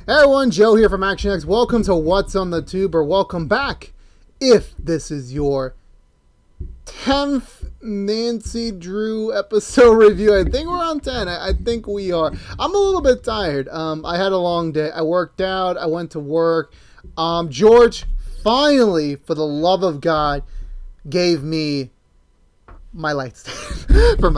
Hey everyone, Joe here from ActionX. Welcome to What's on the Tube, or welcome back if this is your 10th Nancy Drew episode review. I think we're on 10. I think we are. I'm a little bit tired. I had a long day. I worked out. I went to work. George finally, for the love of God, gave me my light stand for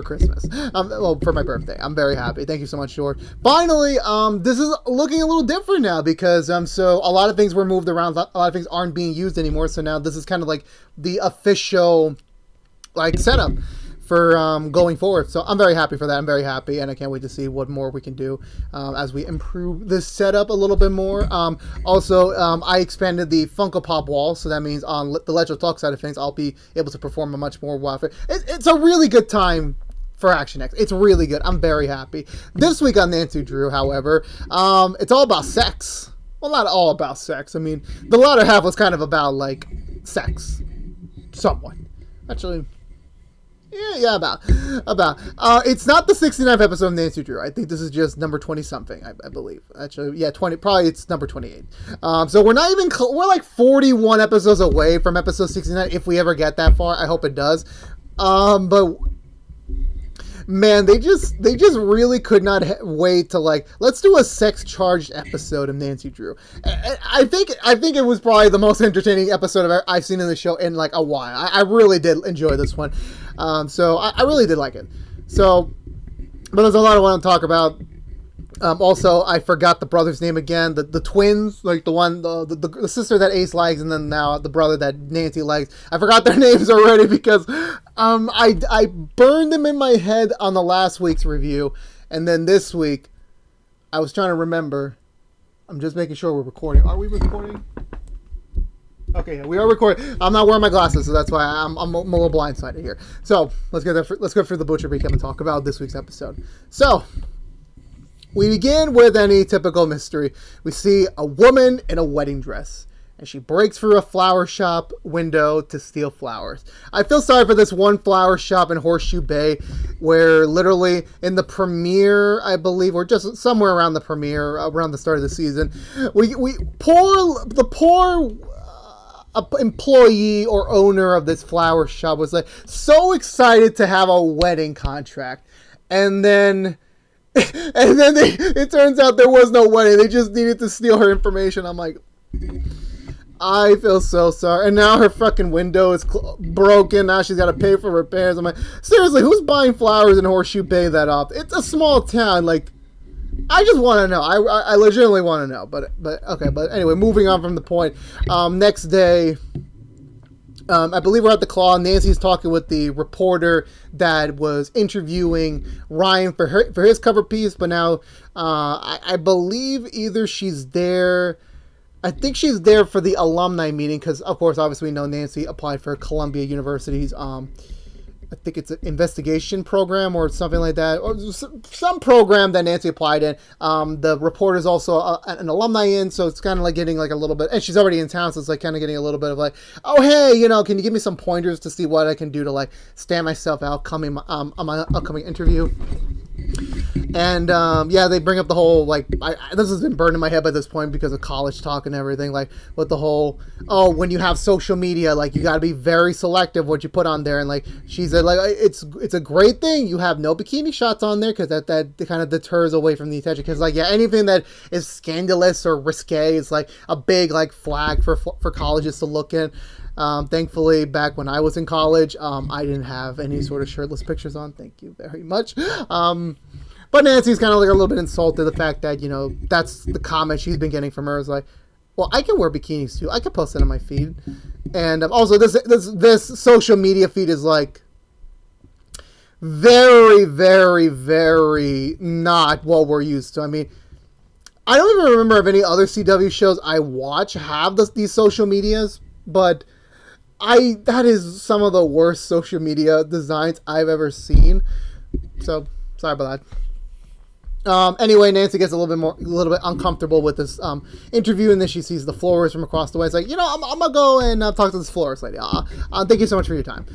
Christmas. For my birthday. I'm very happy. Thank you so much, George. Finally, this is looking a little different now because so a lot of things were moved around. A lot of things aren't being used anymore. So now this is kind of like the official setup for going forward. So I'm very happy for that. I'm very happy, and I can't wait to see what more we can do as we improve this setup a little bit more. Also, I expanded the Funko Pop wall, so that means on the Let's Talk side of things, I'll be able to perform a much more wild. It's a really good time for ActionX. It's really good. I'm very happy. This week on Nancy Drew, however, it's all about sex. Well, not all about sex. I mean, the latter half was kind of about sex, somewhat. Actually. Yeah, about. It's not the 69th episode of Nancy Drew. I think this is just number 20-something, I believe. Actually, yeah, 20. Probably it's number 28. So we're not even. We're like 41 episodes away from episode 69, if we ever get that far. I hope it does. But man, they just really could not wait to let's do a sex-charged episode of Nancy Drew. I think it was probably the most entertaining episode I've seen in the show in a while. I really did enjoy this one. So I really did like it. So, but there's a lot I want to talk about. Also, I forgot the brother's name again. The twins, the sister that Ace likes, and then now the brother that Nancy likes. I forgot their names already because I burned them in my head on the last week's review, and then this week I was trying to remember. I'm just making sure we're recording. Are we recording? Okay, yeah, we are recording. I'm not wearing my glasses, so that's why I'm a little blindsided here. So let's go through the butcher recap and talk about this week's episode. So we begin with any typical mystery. We see a woman in a wedding dress, and she breaks through a flower shop window to steal flowers. I feel sorry for this one flower shop in Horseshoe Bay, where literally in the premiere, I believe, or just somewhere around the premiere, around the start of the season, the poor employee or owner of this flower shop was so excited to have a wedding contract, and then it turns out there was no wedding. They just needed to steal her information. I'm like, I feel so sorry. And now her fucking window is broken. Now she's got to pay for repairs. I'm like, seriously, who's buying flowers in Horseshoe Bay that often? It's a small town. I just want to know. I legitimately want to know. But okay. But anyway, moving on from the point. Next day, I believe we're at the Claw. Nancy's talking with the reporter that was interviewing Ryan for his cover piece. But now, I believe either she's there. I think she's there for the alumni meeting because, of course, obviously we know Nancy applied for Columbia University's I think it's an investigation program or something like that, or some program that Nancy applied in. The reporter's also an alumni in, so it's kind of getting a little bit, and she's already in town, so it's kind of getting a little bit of oh hey, can you give me some pointers to see what I can do to stand myself out on my upcoming interview. And they bring up the whole this has been burned in my head by this point because of college talk and everything, with the whole when you have social media, you got to be very selective what you put on there. And she said it's a great thing you have no bikini shots on there because that kind of deters away from the attention, because anything that is scandalous or risque is a big flag for colleges to look in. Thankfully, back when I was in college, I didn't have any sort of shirtless pictures on. Thank you very much. But Nancy's kind of a little bit insulted the fact that, that's the comment she's been getting from her is well, I can wear bikinis too. I can post it on my feed. And also this social media feed is very, very, very not what we're used to. I mean, I don't even remember if any other CW shows I watch have these social medias, but that is some of the worst social media designs I've ever seen. So sorry about that. Anyway, Nancy gets a little bit uncomfortable with this interview, and then she sees the florist from across the way. It's I'm gonna go and talk to this florist lady. Thank you so much for your time.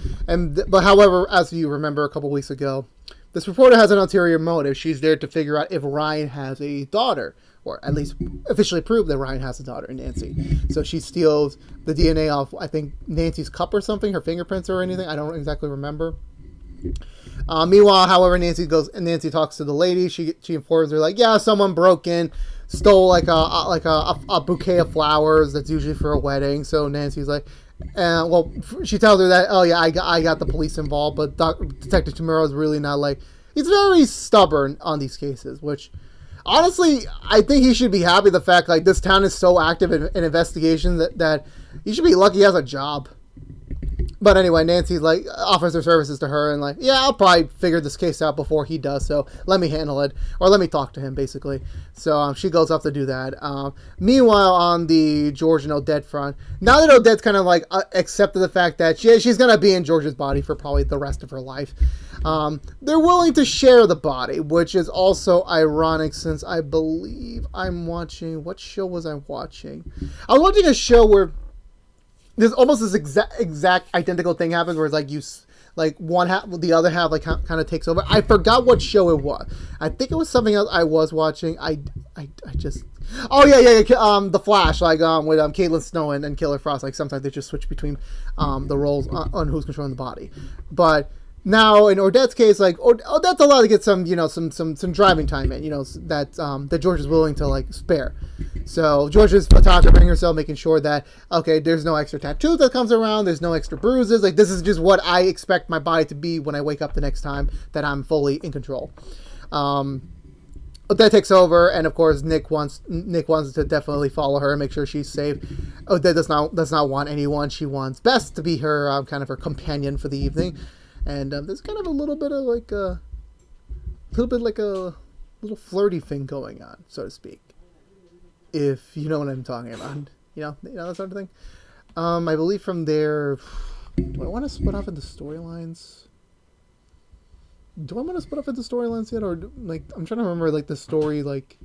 But however, as you remember, a couple weeks ago, This reporter has an ulterior motive. She's there to figure out if Ryan has a daughter, or at least officially prove that Ryan has a daughter, Nancy. So she steals the DNA off, I think, Nancy's cup or something, her fingerprints or anything. I don't exactly remember. Meanwhile, however, Nancy talks to the lady. She informs her, like, yeah, someone broke in, stole like a bouquet of flowers that's usually for a wedding. So Nancy's like, well, she tells her that, oh yeah, I got the police involved, but Detective Tamura is really not like, he's very stubborn on these cases, which honestly, I think he should be happy the fact like this town is so active in investigations that he should be lucky he has a job. But anyway, Nancy like offers her services to her and like, yeah, I'll probably figure this case out before he does, so let me handle it, or let me talk to him, basically. So she goes off to do that. Meanwhile, on the George and Odette front, now that Odette's kind of like accepted the fact that she's going to be in George's body for probably the rest of her life, they're willing to share the body, which is also ironic since I believe I'm watching, what show was I watching? I was watching a show where there's almost this exact identical thing happens where it's like one half, the other half like kind of takes over. I forgot what show it was. I think it was something else I was watching. I just, oh yeah. The Flash, like with Caitlin Snow and Killer Frost. Like sometimes they just switch between the roles on who's controlling the body. But now in Odette's case, like Odette's allowed to get some driving time in, that George is willing to like spare. So George is photographing herself, making sure that, okay, there's no extra tattoos that comes around, there's no extra bruises. Like this is just what I expect my body to be when I wake up the next time that I'm fully in control. Odette takes over, and of course Nick wants to definitely follow her and make sure she's safe. Odette does not want anyone. She wants Bess to be her kind of her companion for the evening. And there's kind of a little bit of like a little flirty thing going on, so to speak. If you know what I'm talking about, you know that sort of thing. I believe from there, do I want to split off into storylines? Yet, or like I'm trying to remember like the story like.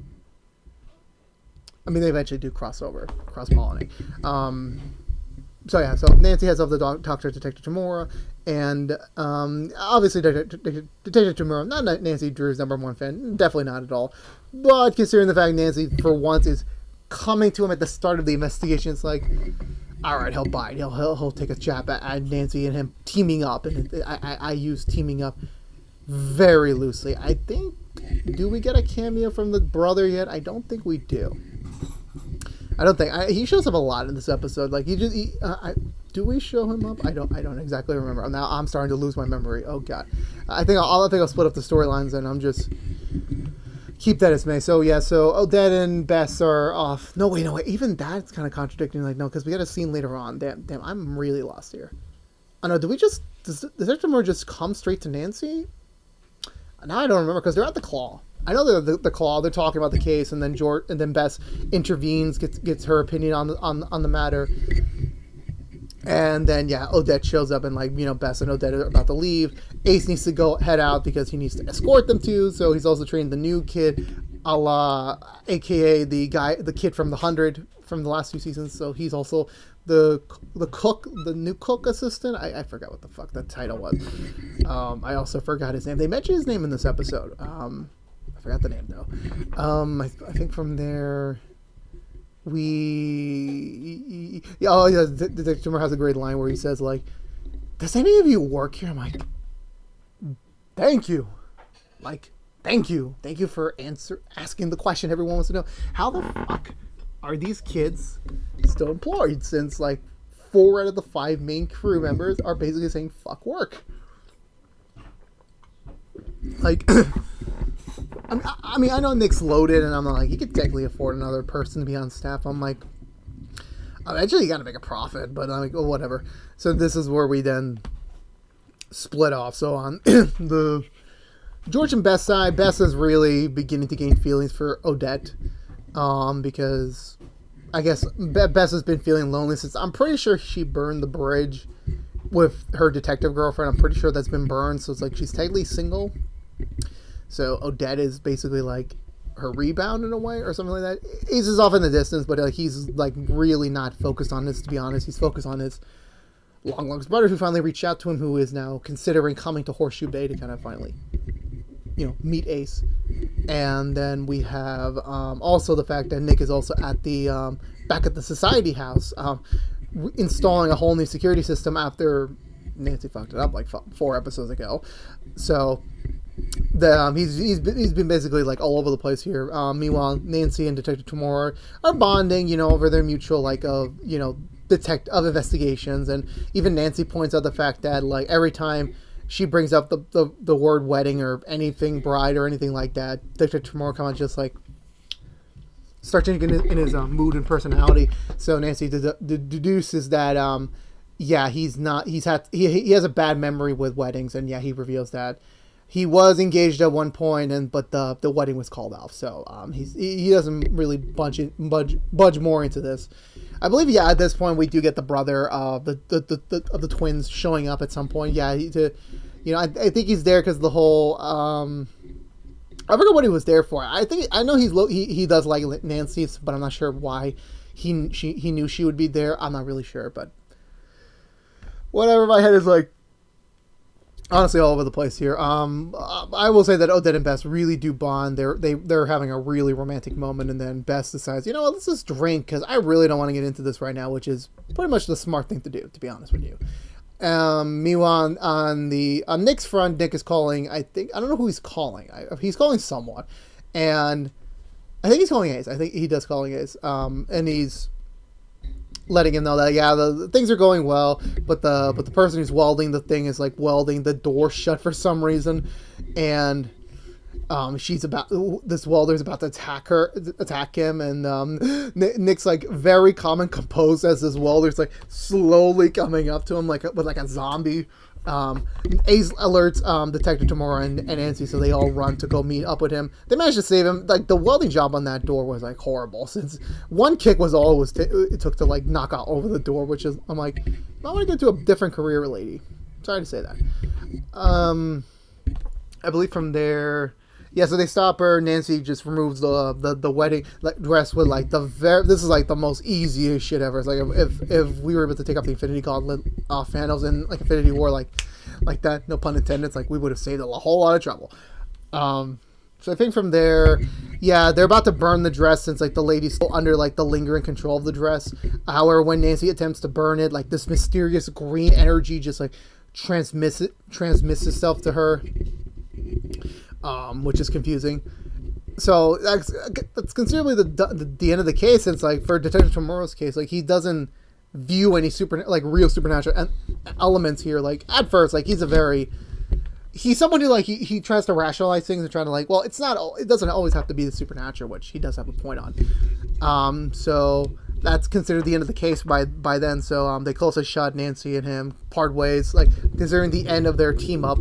I mean, they eventually do cross-pollinate. So Nancy has off the doctor, Detective Tamura, and obviously Detective Tamura, not Nancy Drew's #1 fan, definitely not at all. But considering the fact Nancy, for once, is coming to him at the start of the investigation, it's like, all right, he'll bite. He'll take a jab at Nancy and him teaming up, and I use teaming up very loosely. I think, do we get a cameo from the brother yet? I don't think we do. I don't think he shows up a lot in this episode. Like do we show him up? I don't exactly remember. Now I'm starting to lose my memory. Oh god, I think I'll split up the storylines and I'm just keep that as May. So yeah, so Odette and Bess are off. No wait, even that's kind of contradicting. Like no, because we got a scene later on. Damn, I'm really lost here. I know. Does Ectomore just come straight to Nancy? Now I don't remember because they're at the Claw. I know they're the Claw. They're talking about the case, and then Bess intervenes, gets her opinion on the matter, and then yeah, Odette shows up, and like Bess and Odette are about to leave. Ace needs to head out because he needs to escort them too. So he's also training the new kid, aka the kid from the 100 from the last 2 seasons. So he's also the new cook assistant. I forgot what the fuck that title was. I also forgot his name. They mentioned his name in this episode. I forgot the name though. I think from there the Detective has a great line where he says like, "Does any of you work here?" I'm like, "Thank you, thank you for asking the question everyone wants to know. How the fuck are these kids still employed since like 4 out of the 5 main crew members are basically saying fuck work?" Like. I mean, I know Nick's loaded, and I'm like, you could technically afford another person to be on staff. I'm like, eventually you got to make a profit, but I'm like, oh, whatever. So this is where we then split off. So on the George and Bess side, Bess is really beginning to gain feelings for Odette, because I guess Bess has been feeling lonely since I'm pretty sure she burned the bridge with her detective girlfriend. I'm pretty sure that's been burned, so it's like she's technically single. So Odette is basically like her rebound in a way or something like that. Ace is off in the distance, but he's like really not focused on this, to be honest. He's focused on his long lost brother who finally reached out to him, who is now considering coming to Horseshoe Bay to kind of finally meet Ace. And then we have also the fact that Nick is also at the back at the society house, installing a whole new security system after Nancy fucked it up like 4 episodes ago. So he's been basically like all over the place here. Meanwhile, Nancy and Detective Tamora are bonding, over their mutual of investigations, and even Nancy points out the fact that like every time she brings up the word wedding or anything bride or anything like that, Detective Tamora kind of just like starts changing in his mood and personality. So Nancy deduces that he has a bad memory with weddings, and he reveals that he was engaged at one point, but the wedding was called off. So he doesn't really budge more into this. I believe at this point we do get the brother of the twins showing up at some point. I think he's there because the whole I forget what he was there for. I know he does like Nancy, but I'm not sure why he knew she would be there. I'm not really sure, but whatever. My head is like honestly all over the place here. I will say that Odette and Bess really do bond. They're having a really romantic moment, and then Bess decides, let's just drink because I really don't want to get into this right now, which is pretty much the smart thing to do, to be honest with you. Meanwhile, on Nick's front, Nick is calling. I don't know who he's calling. He's calling someone, and I think he's calling Ace. I think he does calling Ace. And he's letting him know that the things are going well, but the person who's welding the thing is like welding the door shut for some reason, and this welder's about to attack him, and Nick's like very calm and composed as this welder's like slowly coming up to him with a zombie. Ace alerts Detective Tamora and Nancy, so they all run to go meet up with him. They managed to save him. Like the welding job on that door was like horrible, since one kick was all it took to like knock out over the door, which is I'm like, I want to go to a different career, lady. Sorry to say that. I believe from there. So they stop her. Nancy just removes the wedding dress with like this is like the most easiest shit ever. It's like if we were able to take up the Infinity Gauntlet Thanos in like Infinity War like that, no pun intended, it's like we would have saved a whole lot of trouble. So I think from there, they're about to burn the dress since like the lady's still under like the lingering control of the dress. However, when Nancy attempts to burn it, like this mysterious green energy just like transmits itself to her. Which is confusing. So that's considerably the end of the case, since like for Detective Tamora's case, like he doesn't view any real supernatural elements here. Like at first, like he's someone who like he tries to rationalize things and trying to like, well, it doesn't always have to be the supernatural, which he does have a point on. So that's considered the end of the case by then. So they close a shot. Nancy and him part ways, like considering the end of their team up.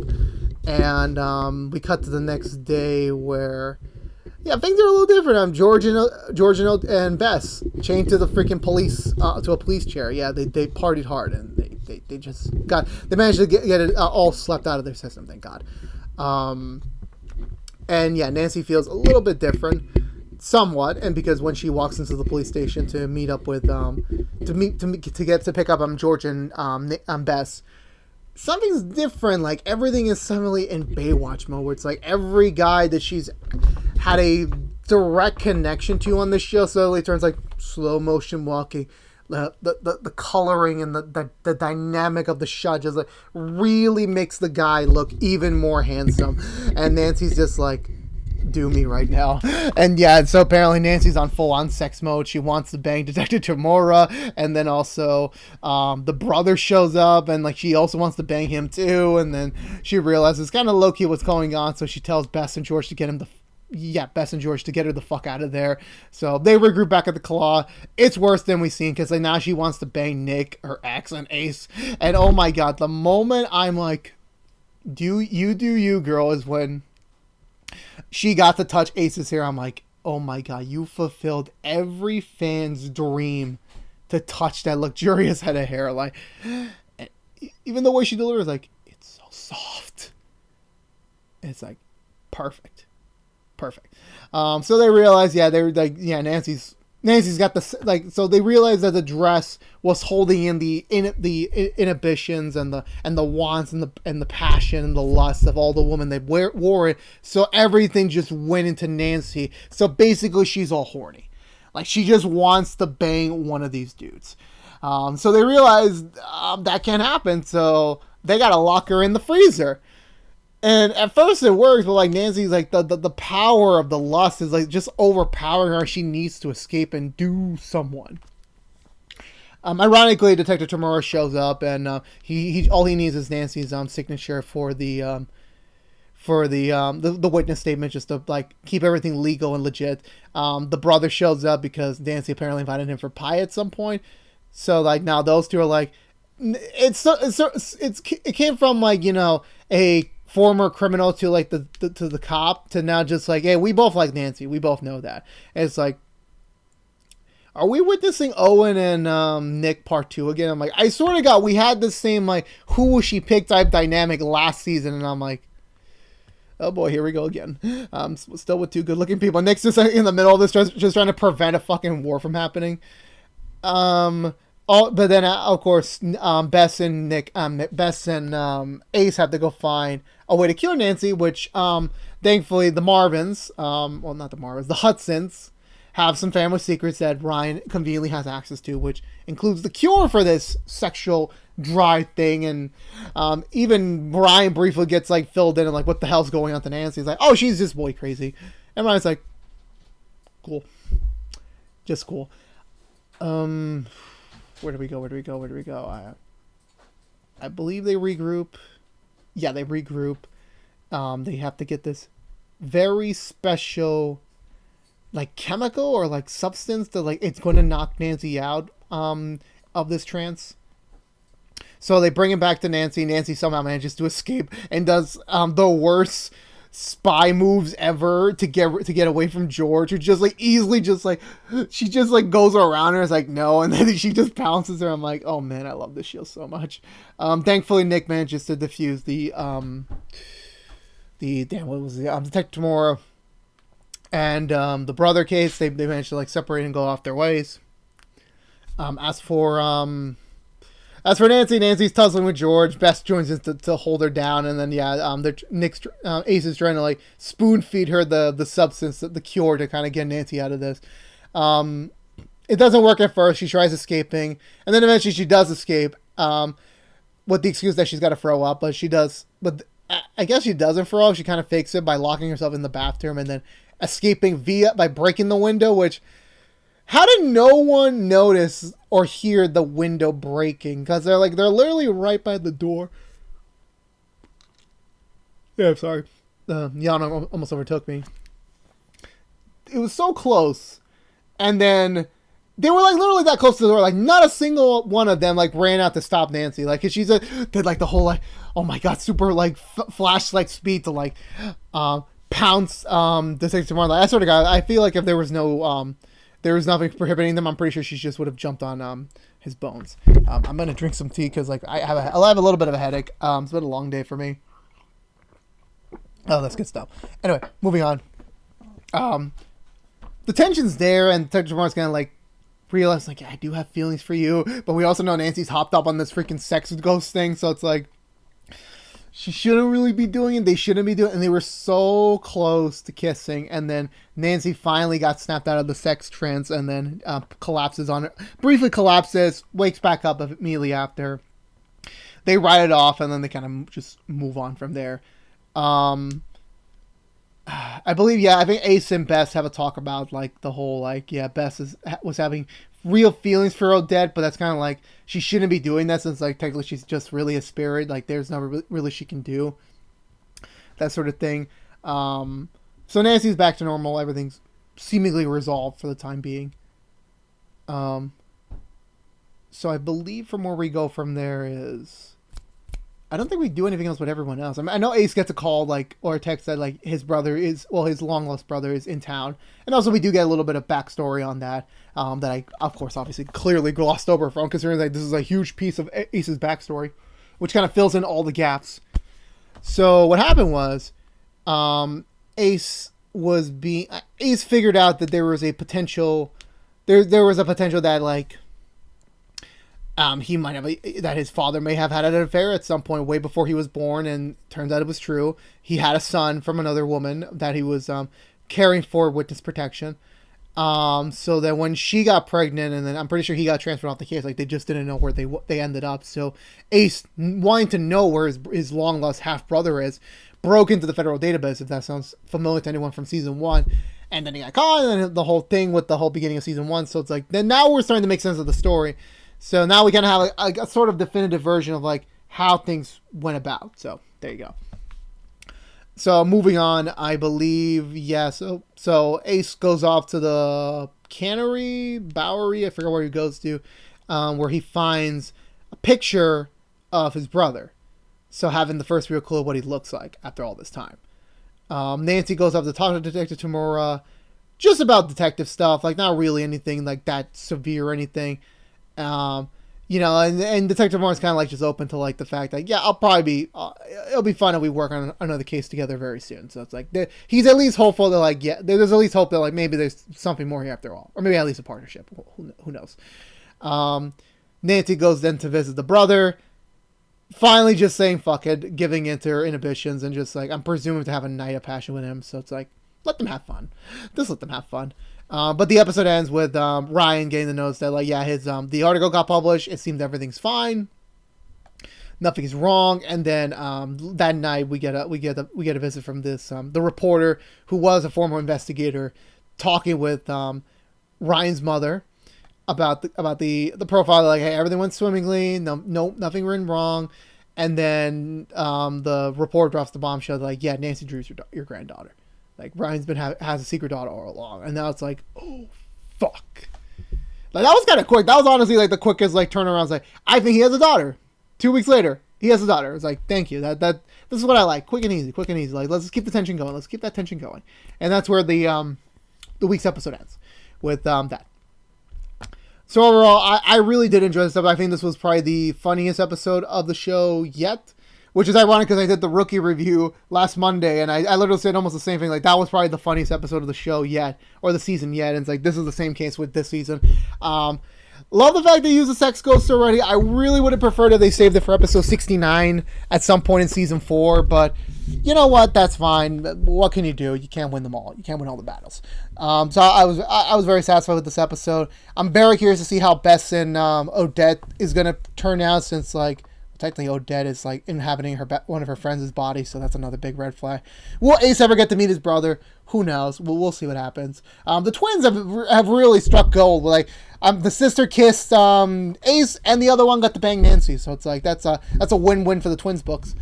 And we cut to the next day where, things are a little different. George and Bess chained to the freaking police, to a police chair. They partied hard, and they just they managed to get it all slept out of their system. Thank God. And Nancy feels a little bit different, somewhat, and because when she walks into the police station to meet up with to pick up George and Bess. Something's different. Like everything is suddenly in Baywatch mode, where it's like every guy that she's had a direct connection to on the show suddenly turns like slow motion walking. The coloring and the dynamic of the shot just like really makes the guy look even more handsome. And Nancy's just like, do me right now. And so apparently Nancy's on full-on sex mode. She wants to bang Detective Tamora, and then also the brother shows up, and like she also wants to bang him too. And then she realizes kind of low-key what's going on, so she tells Bess and George to get her the fuck out of there. So they regroup back at the Claw. It's worse than we've seen, because like now she wants to bang Nick, her ex, and Ace. And oh my god, the moment I'm like, do you girl, is when she got to touch Ace's hair. I'm like, oh my god, you fulfilled every fan's dream to touch that luxurious head of hair. Like, even the way she delivers, like, it's so soft. It's like perfect. So they realize, they're like, Nancy's Nancy's got so they realized that the dress was holding in the inhibitions and the wants and the passion and the lust of all the women that wore it. So everything just went into Nancy. So basically, she's all horny, like she just wants to bang one of these dudes. So they realized that can't happen. So they gotta lock her in the freezer. And at first it works, but like Nancy's like the power of the lust is like just overpowering her. She needs to escape and do someone. Ironically, Detective Tomorrow shows up, and he all he needs is Nancy's signature for the witness statement, just to like keep everything legal and legit. The brother shows up because Nancy apparently invited him for pie at some point. So like now those two are like, it came from like, you know, a former criminal to like the cop to now just like, hey, we both like Nancy, we both know that. And it's like, are we witnessing Owen and Nick part 2 again? I'm like, I swear to God, we had the same like who will she pick type dynamic last season, and I'm like, oh boy, here we go again. Still with two good looking people. Nick's just in the middle of this, just trying to prevent a fucking war from happening. But then of course, Bess and Ace have to go find a way to cure Nancy, which thankfully the Marvins, well not the Marvins, the Hudsons have some family secrets that Ryan conveniently has access to, which includes the cure for this sexual drive thing. And even Ryan briefly gets like filled in and like, what the hell's going on to Nancy? He's like, oh, she's just boy crazy. And Ryan's like, cool, just cool. Where do we go? I believe they regroup. Yeah, they regroup. They have to get this very special like chemical or like substance that like it's going to knock Nancy out of this trance. So they bring him back to Nancy. Nancy somehow manages to escape and does the worst spy moves ever to get away from George, who just like easily just like she just like goes around her, is like no, and then she just pounces her. I'm like, oh man, I love this show so much. Thankfully Nick manages to defuse the Detective Tomorrow and the brother case. They managed to like separate and go off their ways. As for Nancy, Nancy's tussling with George. Bess joins in to hold her down, and then Ace is trying to like spoon feed her the substance, the cure to kind of get Nancy out of this. It doesn't work at first. She tries escaping, and then eventually she does escape. With the excuse that she's got to throw up, but she does. But I guess she doesn't throw up. She kind of fakes it by locking herself in the bathroom and then escaping by breaking the window, which. How did no one notice or hear the window breaking? Because they're literally right by the door. Yeah, I'm sorry. Yawn almost overtook me. It was so close. And then they were like literally that close to the door. Like not a single one of them like ran out to stop Nancy. Like cause did like the whole like, oh my God, super like flashlight speed to like pounce Detective Tomorrow. I swear to God, I feel like if there was no there was nothing prohibiting them, I'm pretty sure she just would have jumped on his bones. I'm gonna drink some tea because like I'll have a little bit of a headache. It's been a long day for me. Oh, that's good stuff. Anyway, moving on. The tension's there, and Detective Tomorrow's gonna like realize like, yeah, I do have feelings for you, but we also know Nancy's hopped up on this freaking sex ghost thing, so it's like she shouldn't really be doing it. They shouldn't be doing it. And they were so close to kissing. And then Nancy finally got snapped out of the sex trance and then collapses on it. Briefly collapses, wakes back up immediately after. They write it off and then they kind of just move on from there. I believe, I think Ace and Bess have a talk about like the whole like, Bess was having real feelings for Odette, but that's kind of like she shouldn't be doing that since like technically she's just really a spirit, like there's nothing really she can do, that sort of thing. So Nancy's back to normal, everything's seemingly resolved for the time being. So I believe from where we go from there is I don't think we do anything else with everyone else. I mean, I know Ace gets a call like or a text that like his long lost brother is in town, and also we do get a little bit of backstory on that that I of course obviously clearly glossed over from considering like this is a huge piece of Ace's backstory, which kind of fills in all the gaps. So what happened was Ace figured out that there was a potential there was a potential that like he might have that his father may have had an affair at some point way before he was born, and turns out it was true. He had a son from another woman that he was caring for witness protection. So that when she got pregnant, and then I'm pretty sure he got transferred off the case, like they just didn't know where they ended up. So Ace, wanting to know where his long lost half brother is, broke into the federal database. If that sounds familiar to anyone from season 1. And then he got caught, and then the whole thing with the whole beginning of season 1. So it's like, then now we're starting to make sense of the story. So now we kind of have a sort of definitive version of like how things went about. So there you go. So moving on, I believe, yeah, so Ace goes off to the Bowery, I forget where he goes to, where he finds a picture of his brother. So having the first real clue of what he looks like after all this time. Nancy goes up to talk to Detective Tamura, just about detective stuff, like not really anything like that severe or anything. You know, and Detective Tamura's kind of like just open to like the fact that, yeah, I'll probably be, it'll be fun if we work on another case together very soon. So it's like, he's at least hopeful that like, yeah, there's at least hope that like maybe there's something more here after all. Or maybe at least a partnership. Who knows? Nancy goes then to visit the brother. Finally just saying fuck it, giving into her inhibitions, and just like, I'm presuming to have a night of passion with him. So it's like, let them have fun. Just let them have fun. But the episode ends with Ryan getting the notes that like, yeah, his the article got published. It seems everything's fine, nothing's wrong. And then that night we get a visit from this the reporter who was a former investigator, talking with Ryan's mother about the profile. Like, hey, everything went swimmingly, no nothing went wrong. And then the reporter drops the bombshell like, yeah, Nancy Drew's your granddaughter. Like, Ryan's has a secret daughter all along. And now it's like, oh, fuck. Like, that was kind of quick. That was honestly, like, the quickest, like, turnaround. Like, I think he has a daughter. 2 weeks later, he has a daughter. It's like, thank you. This is what I like. Quick and easy. Like, let's just keep the tension going. Let's keep that tension going. And that's where the week's episode ends. With that. So, overall, I really did enjoy this episode. I think this was probably the funniest episode of the show yet. Which is ironic because I did the rookie review last Monday, and I literally said almost the same thing. Like, that was probably the funniest episode of the show yet, or the season yet. And it's like, this is the same case with this season. Love the fact they used the sex ghost already. I really would have preferred if they saved it for episode 69 at some point in season 4. But you know what? That's fine. What can you do? You can't win them all. You can't win all the battles. So I was very satisfied with this episode. I'm very curious to see how Bess and Odette is going to turn out, since like, technically Odette is like inhabiting one of her friends' body, so that's another big red flag. Will Ace ever get to meet his brother? Who knows? We'll see what happens. The twins have really struck gold. Like, the sister kissed Ace, and the other one got to bang Nancy. So it's like, that's a win-win for the twins books.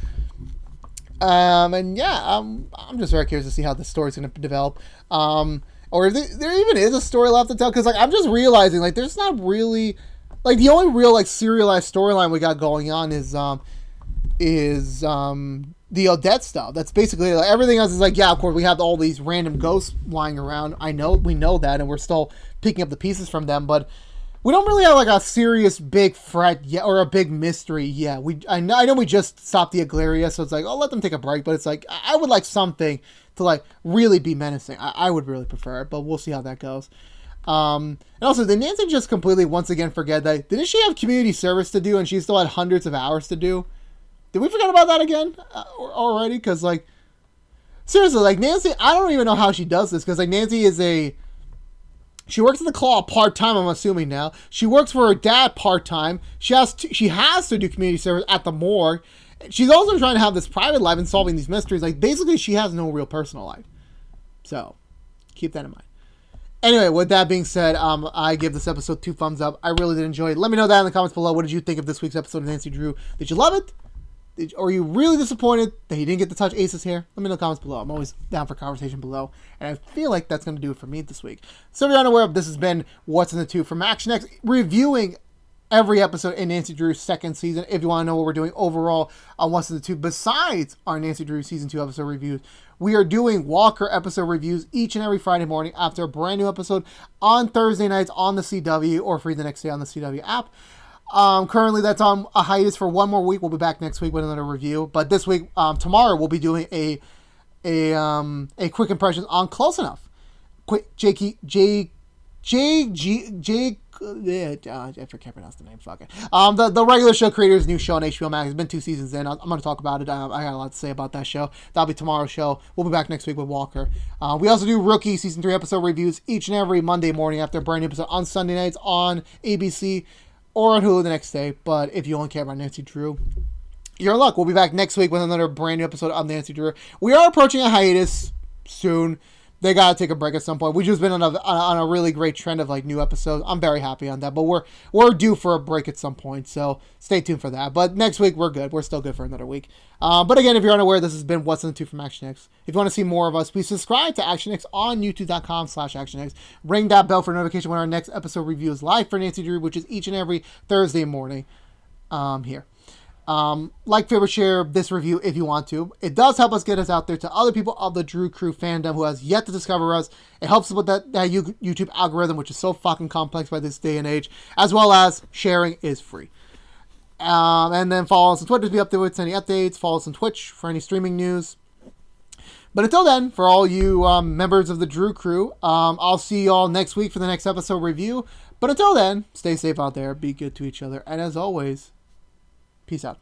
And yeah, I'm just very curious to see how the story's going to develop. Or if there even is a story left to tell, because like, I'm just realizing like there's not really. Like, the only real, like, serialized storyline we got going on is the Odette stuff. That's basically, like, everything else is like, yeah, of course, we have all these random ghosts lying around. We know that, and we're still picking up the pieces from them, but we don't really have, like, a serious big threat yet, or a big mystery yet. I know we just stopped the Aglaria, so it's like, oh, let them take a break, but it's like, I would like something to, like, really be menacing. I would really prefer it, but we'll see how that goes. And also, did Nancy just completely once again forget that? Didn't she have community service to do, and she still had hundreds of hours to do? Did we forget about that again already? Because, like, seriously, like, Nancy, I don't even know how she does this, because, like, Nancy is she works at the Claw part-time, I'm assuming now. She works for her dad part-time. She has to do community service at the morgue. She's also trying to have this private life and solving these mysteries. Like, basically, she has no real personal life. So, keep that in mind. Anyway, with that being said, I give this episode 2 thumbs up. I really did enjoy it. Let me know that in the comments below. What did you think of this week's episode of Nancy Drew? Did you love it? Or are you really disappointed that he didn't get to touch Ace's hair? Let me know in the comments below. I'm always down for conversation below. And I feel like that's going to do it for me this week. So if you're unaware, this has been What's in the Tube from ActionX, reviewing every episode in Nancy Drew's second season. If you want to know what we're doing overall on What's in the Tube, besides our Nancy Drew season 2 episode reviews, we are doing Walker episode reviews each and every Friday morning after a brand new episode on Thursday nights on the CW, or free the next day on the CW app. Currently that's on a hiatus for one more week. We'll be back next week with another review. But this week, tomorrow, we'll be doing a quick impressions on Close Enough. J. Jake. I can't pronounce the name. Fuck it. The regular show creator's new show on HBO Max. It's been 2 seasons in. I'm going to talk about it. I got a lot to say about that show. That'll be tomorrow's show. We'll be back next week with Walker. We also do Rookie season 3 episode reviews each and every Monday morning after a brand new episode on Sunday nights on ABC or on Hulu the next day. But if you only care about Nancy Drew, you're in luck. We'll be back next week with another brand new episode of Nancy Drew. We are approaching a hiatus soon. They gotta take a break at some point. We've just been on a really great trend of like new episodes. I'm very happy on that, but we're due for a break at some point, so stay tuned for that. But next week we're good. We're still good for another week. But again, if you're unaware, this has been What's in the Tube from ActionX. If you want to see more of us, please subscribe to ActionX on YouTube.com/ActionX. Ring that bell for notification when our next episode review is live for Nancy Drew, which is each and every Thursday morning here. Like, favorite, share this review if you want to. It does help us get us out there to other people of the Drew Crew fandom who has yet to discover us. It helps us with that YouTube algorithm, which is so fucking complex by this day and age, as well as sharing is free. And then follow us on Twitter to be up to date with any updates. Follow us on Twitch for any streaming news. But until then, for all you members of the Drew Crew, I'll see you all next week for the next episode review. But until then, stay safe out there, be good to each other, and as always, peace out.